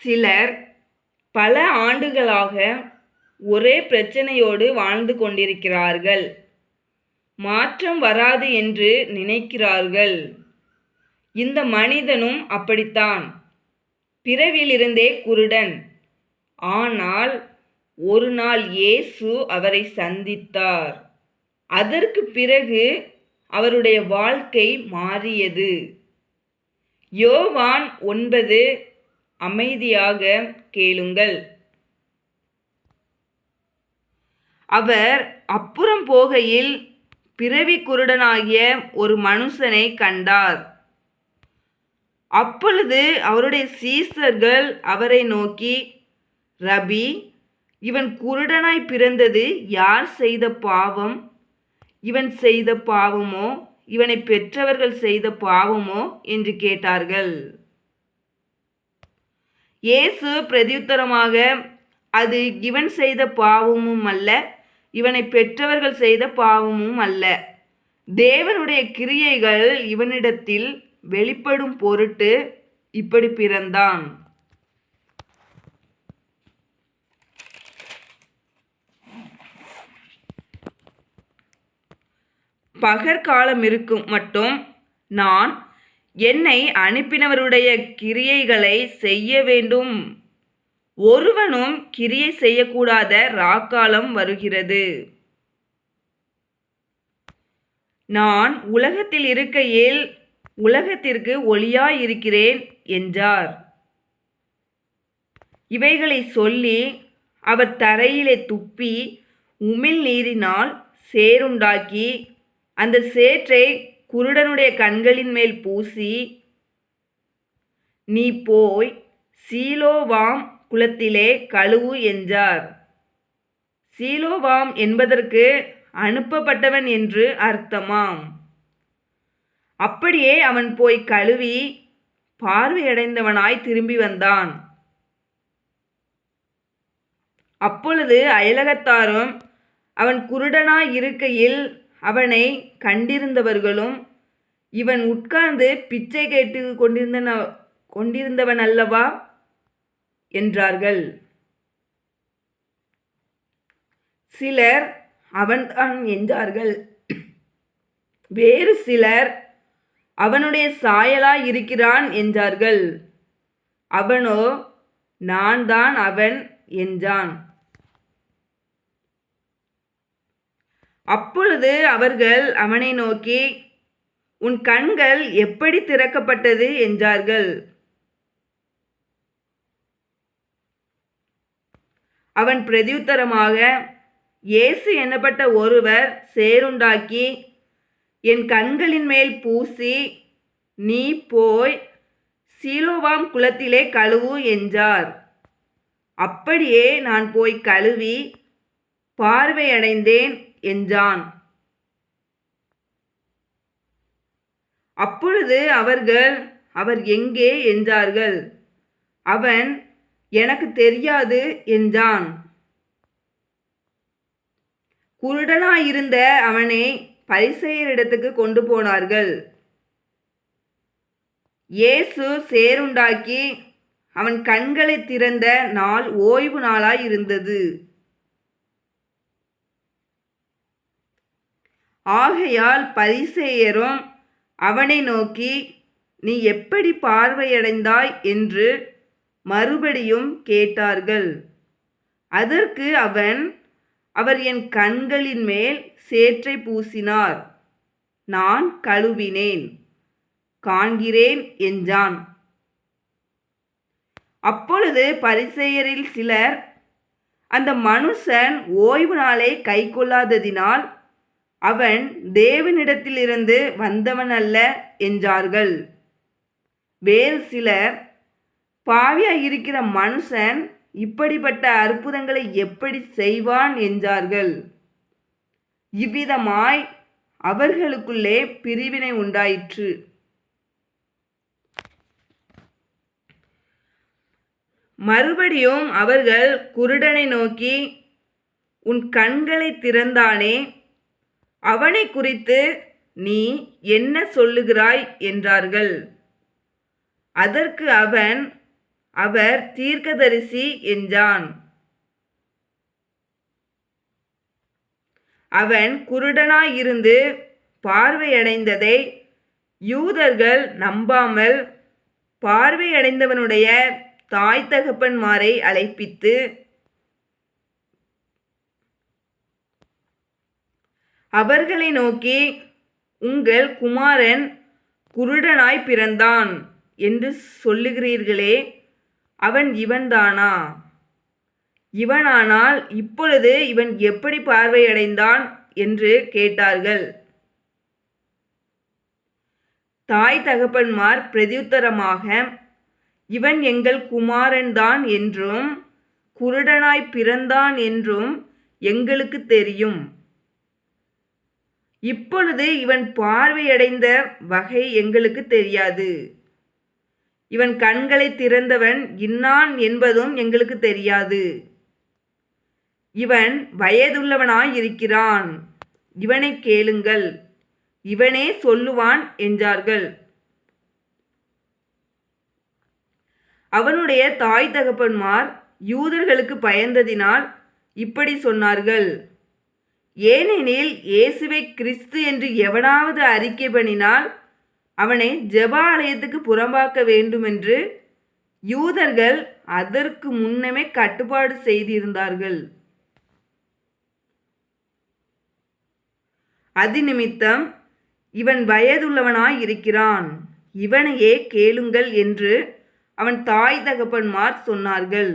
சிலர் பல ஆண்டுகளாக ஒரே பிரச்சனையோடு வாழ்ந்து கொண்டிருக்கிறார்கள். மாற்றம் வராது என்று நினைக்கிறார்கள். இந்த மனிதனும் அப்படித்தான். பிறவியிலிருந்தே குருடன். ஆனால் ஒரு நாள் இயேசு அவரை சந்தித்தார். அதற்கு பிறகு அவருடைய வாழ்க்கை மாறியது. யோவான் 9 அமைதியாக கேளுங்கள். அவர் அப்புறம் போகையில் பிறவி குருடனாகிய ஒரு மனுஷனை கண்டார். அப்பொழுது அவருடைய சீஷர்கள் அவரை நோக்கி, ரபி, இவன் குருடனாய் பிறந்தது யார் செய்த பாவம்? இவன் செய்த பாவமோ இவனை பெற்றவர்கள் செய்த பாவமோ என்று கேட்டார்கள். இயேசு பிரதியுத்தரமாக, அது இவன் செய்த பாவமும் அல்ல, இவனை பெற்றவர்கள் செய்த பாவமும் அல்ல. தேவனுடைய கிரியைகள் இவனிடத்தில் வெளிப்படும் பொருட்டு இப்படி பிறந்தான். பகற்காலம் இருக்கும் மட்டும் நான் என்னை அனுப்பினவருடைய கிரியைகளை செய்ய வேண்டும். ஒருவனும் கிரியை செய்யக்கூடாத ராக்காலம் வருகிறது. நான் உலகத்தில் இருக்கையில் உலகத்திற்கு ஒளியாயிருக்கிறேன் என்றார். இவைகளை சொல்லி அவர் தரையிலே துப்பி உமிழ் நீரினால் சேறுண்டாக்கி அந்த சேற்றை குருடனுடைய கண்களின் மேல் பூசி, நீ போய் சீலோவாம் குளத்திலே கழுவு என்றார். சீலோவாம் என்பதற்கு அனுப்பப்பட்டவன் என்று அர்த்தமாம். அப்படியே அவன் போய் கழுவி பார்வையடைந்தவனாய் திரும்பி வந்தான். அப்பொழுது அயலகத்தாரும் அவன் குருடனாய் இருக்கையில் அவனை கண்டிருந்தவர்களும், இவன் உட்கார்ந்து பிச்சை கேட்டு கொண்டிருந்தவன் அல்லவா என்றார்கள். சிலர் அவன்தான் என்றார்கள். வேறு சிலர் அவனுடைய சாயலாய் இருக்கிறான் என்றார்கள். அவனோ, நான் தான் அவன் என்றான். அப்பொழுது அவர்கள் அவனை நோக்கி, உன் கண்கள் எப்படி திறக்கப்பட்டது என்றார்கள். அவன் பிரதியுத்தரமாக, இயேசு என்னப்பட்ட ஒருவர் சேறுண்டாக்கி என் கண்களின் மேல் பூசி, நீ போய் சீலோவாம் குளத்திலே கழுவு என்றார். அப்படியே நான் போய் கழுவி பார்வையடைந்தேன் என்றான். அப்பொழுது அவர்கள், அவர் எங்கே என்றார்கள். அவன், எனக்கு தெரியாது என்றான். குருடனாயிருந்த அவனை பரிசேயரிடத்துக்கு கொண்டு போனார்கள். இயேசு சேறுண்டாக்கி அவன் கண்களை திறந்த நாள் ஓய்வு நாளாய் இருந்தது. ஆகையால் பரிசேயரும் அவனை நோக்கி, நீ எப்படி பார்வையடைந்தாய் என்று மறுபடியும் கேட்டார்கள். அதற்கு அவன், அவர் என் கண்களின் மேல் சேற்றை பூசினார், நான் கழுவினேன், காண்கிறேன் என்றான். அப்பொழுது பரிசேயரில் சிலர், அந்த மனுஷன் ஓய்வு நாளை கைக்கொள்ளாததினால் அவன் தேவனிடத்திலிருந்து வந்தவன் அல்ல என்றார்கள். வேறு சிலர், பாவியாய் இருக்கிற மனுஷன் இப்படிப்பட்ட அற்புதங்களை எப்படி செய்வான் என்றார்கள். இவ்விதமாய் அவர்களுக்குள்ளே பிரிவினை உண்டாயிற்று. மறுபடியும் அவர்கள் குருடனை நோக்கி, உன் கண்களை திறந்தானே, அவனை குறித்து நீ என்ன சொல்லுகிறாய் என்றார்கள். அதற்கு அவன், அவர் தீர்க்கதரிசி என்றான். அவன் குருடனாயிருந்து பார்வையடைந்ததை யூதர்கள் நம்பாமல் பார்வையடைந்தவனுடைய தாய் தகப்பன்மாரை அழைப்பித்து, அவர்களை நோக்கி, உங்கள் குமாரன் குருடனாய் பிறந்தான் என்று சொல்லுகிறீர்களே, அவன் இவன்தானா? இவனானால் இப்பொழுது இவன் எப்படி பார்வையடைந்தான் என்று கேட்டார்கள். தாய் தகப்பன்மார் பிரதியுத்தரமாக, இவன் எங்கள் குமாரன்தான் என்றும் குருடனாய் பிறந்தான் என்றும் எங்களுக்கு தெரியும். இப்பொழுது இவன் பார்வையடைந்த வகை எங்களுக்கு தெரியாது. இவன் கண்களை திறந்தவன் இன்னான் என்பதும் எங்களுக்கு தெரியாது. இவன் வயதுள்ளவனாயிருக்கிறான். இவனை கேளுங்கள், இவனே சொல்லுவான் என்றார்கள். அவனுடைய தாய் தகப்பன்மார் யூதர்களுக்கு பயந்ததினால் இப்படி சொன்னார்கள். ஏனெனில் இயேசுவை கிறிஸ்து என்று எவனாவது அறிக்கை பண்ணினால் அவனை ஜெப ஆலயத்துக்கு புறம்பாக்க வேண்டுமென்று யூதர்கள் அதற்கு முன்னமே கட்டுப்பாடு செய்திருந்தார்கள். அதிநிமித்தம் இவன் வயதுள்ளவனாயிருக்கிறான், இவனையே கேளுங்கள் என்று அவன் தாய் தகப்பன்மார் சொன்னார்கள்.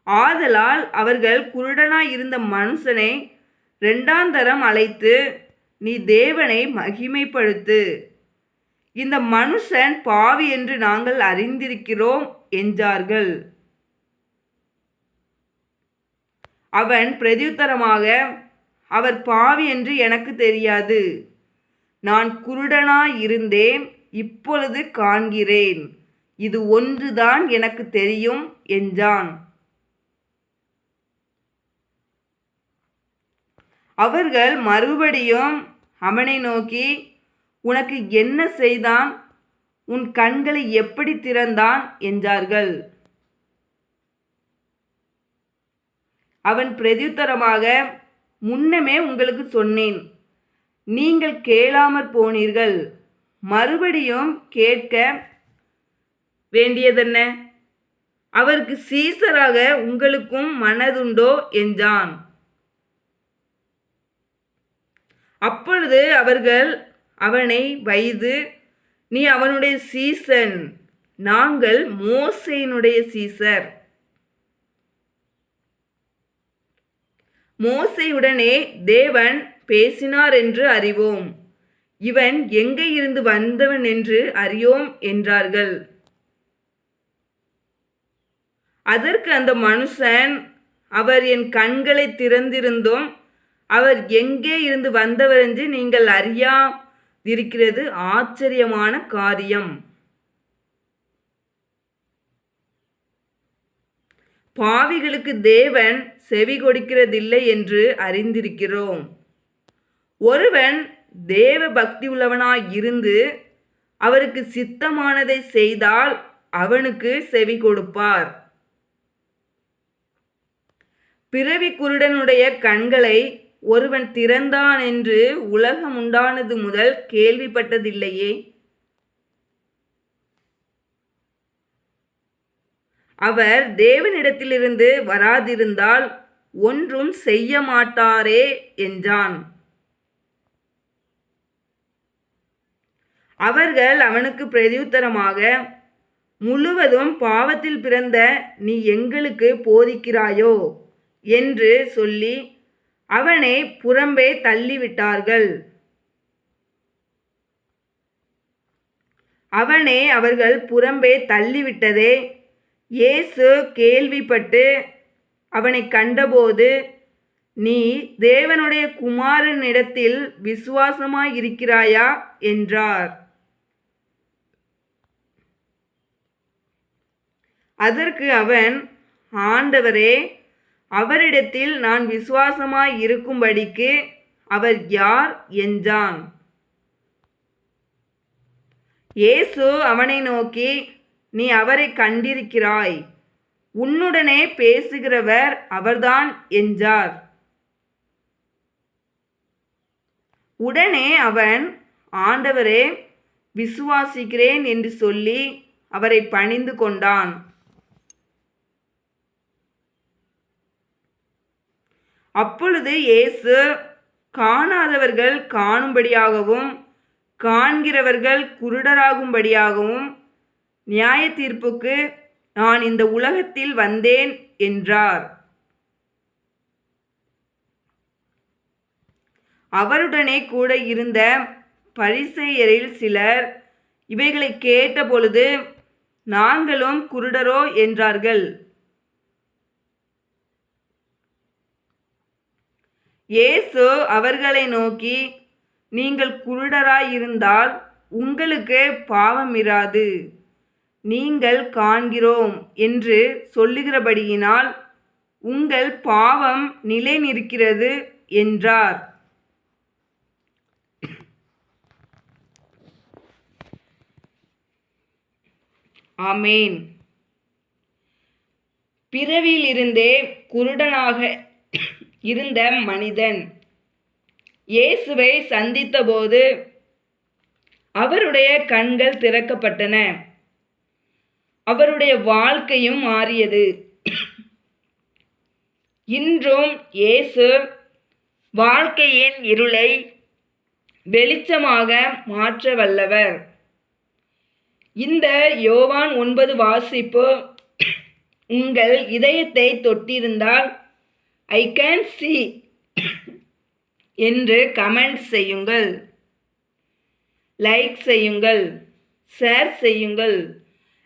ஆதலால் அவர்கள் குருடனாயிருந்த மனுஷனை இரண்டாந்தரம் அழைத்து, நீ தேவனை மகிமைப்படுத்து, இந்த மனுஷன் பாவி என்று நாங்கள் அறிந்திருக்கிறோம் என்றார்கள். அவன் பிரதியுத்தரமாக, அவர் பாவி என்று எனக்கு தெரியாது. நான் குருடனாயிருந்தேன், இப்பொழுது காண்கிறேன். இது ஒன்றுதான் எனக்கு தெரியும் என்றான். அவர்கள் மறுபடியும் அவனை நோக்கி, உனக்கு என்ன செய்தான்? உன் கண்களை எப்படி திறந்தான் என்றார்கள். அவன் பிரதியுத்தரமாக, முன்னமே உங்களுக்கு சொன்னேன், நீங்கள் கேளாமற் போனீர்கள். மறுபடியும் கேட்க வேண்டியதென்ன? அவருக்கு சீசராக உங்களுக்கும் மனதுண்டோ என்றான். அப்பொழுது அவர்கள் அவனை வைது, நீ அவனுடைய சீசன், நாங்கள் மோசேயினுடைய சீசர். மோசேயுடனே தேவன் பேசினார் என்று அறிவோம். இவன் எங்கே இருந்து வந்தவன் என்று அறியோம் என்றார்கள். அதற்கு அந்த மனுஷன், அவர் என் கண்களை திறந்திருந்தும் அவர் எங்கே இருந்து வந்தவர் என்று நீங்கள் அறியாதிருக்கிறது ஆச்சரியமான காரியம். பாவிகளுக்கு தேவன் செவி கொடுக்கிறதில்லை என்று அறிந்திருக்கிறோம். ஒருவன் தேவ பக்தி உள்ளவனாய் இருந்து அவருக்கு சித்தமானதை செய்தால் அவனுக்கு செவி கொடுப்பார். பிறவி குருடனுடைய கண்களை ஒருவன் திறந்தான் என்று உலகம் உண்டானது முதல் கேள்விப்பட்டதில்லையே. அவர் தேவனிடத்திலிருந்து வராதிருந்தால் ஒன்றும் செய்ய மாட்டாரே என்றான். அவர்கள் அவனுக்கு பிரதியுத்தரமாக, முழுவதும் பாவத்தில் பிறந்த நீ எங்களுக்கு போதிக்கிறாயோ என்று சொல்லி அவனை புறம்பே தள்ளிவிட்டார்கள். அவனை அவர்கள் புறம்பே தள்ளிவிட்டதே இயேசு கேள்விப்பட்டு அவனை கண்டபோது, நீ தேவனுடைய குமாரனிடத்தில் விசுவாசமாயிருக்கிறாயா என்றார். அதற்கு அவன், ஆண்டவரே, அவரிடத்தில் நான் விசுவாசமாய் இருக்கும்படிக்கு அவர் யார் என்றான். இயேசு அவனை நோக்கி, நீ அவரை கண்டிருக்கிறாய், உன்னுடனே பேசுகிறவர் அவர்தான் என்றார். உடனே அவன், ஆண்டவரே, விசுவாசிக்கிறேன் என்று சொல்லி அவரை பணிந்து கொண்டான். அப்பொழுது இயேசு, காணாதவர்கள் காணும்படியாகவும் காண்கிறவர்கள் குருடராகும்படியாகவும் நியாய தீர்ப்புக்கு நான் இந்த உலகத்தில் வந்தேன் என்றார். அவருடனே கூட இருந்த பரிசேயரில் சிலர் இவைகளை கேட்டபொழுது, நாங்களும் குருடரோ என்றார்கள். இயேசு அவர்களை நோக்கி, நீங்கள் குருடராயிருந்தால் உங்களுக்கு பாவமிராது. நீங்கள் காண்கிறோம் என்று சொல்லுகிறபடியினால் உங்கள் பாவம் நிலை நிற்கிறது என்றார். ஆமேன். பிறவியிலிருந்தே குருடனாக இருந்த மனிதன் இயேசுவை சந்தித்தபோது அவருடைய கண்கள் திறக்கப்பட்டன. அவருடைய வாழ்க்கையும் மாறியது. இன்றும் இயேசு வாழ்க்கையின் இருளை வெளிச்சமாக மாற்ற வல்லவர். இந்த யோவான் 9 வாசிப்பு உங்கள் இதயத்தை தொட்டிருந்தால் ஐ கேன் see என்று கமெண்ட் செய்யுங்கள், லைக் செய்யுங்கள், ஷேர் செய்யுங்கள்.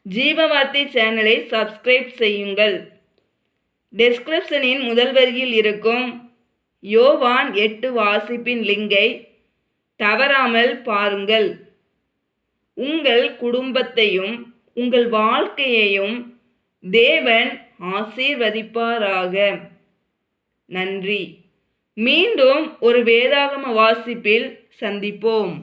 ஜீவவார்த்தை சேனலை சப்ஸ்கிரைப் செய்யுங்கள். டெஸ்கிரிப்ஷனின் முதல் வரியில் இருக்கும் யோவான் 8 வாசிப்பின் லிங்கை தவறாமல் பாருங்கள். உங்கள் குடும்பத்தையும் உங்கள் வாழ்க்கையையும் தேவன் ஆசீர்வதிப்பாராக. நன்றி. மீண்டும் ஒரு வேதாகம வாசிப்பில் சந்திப்போம்.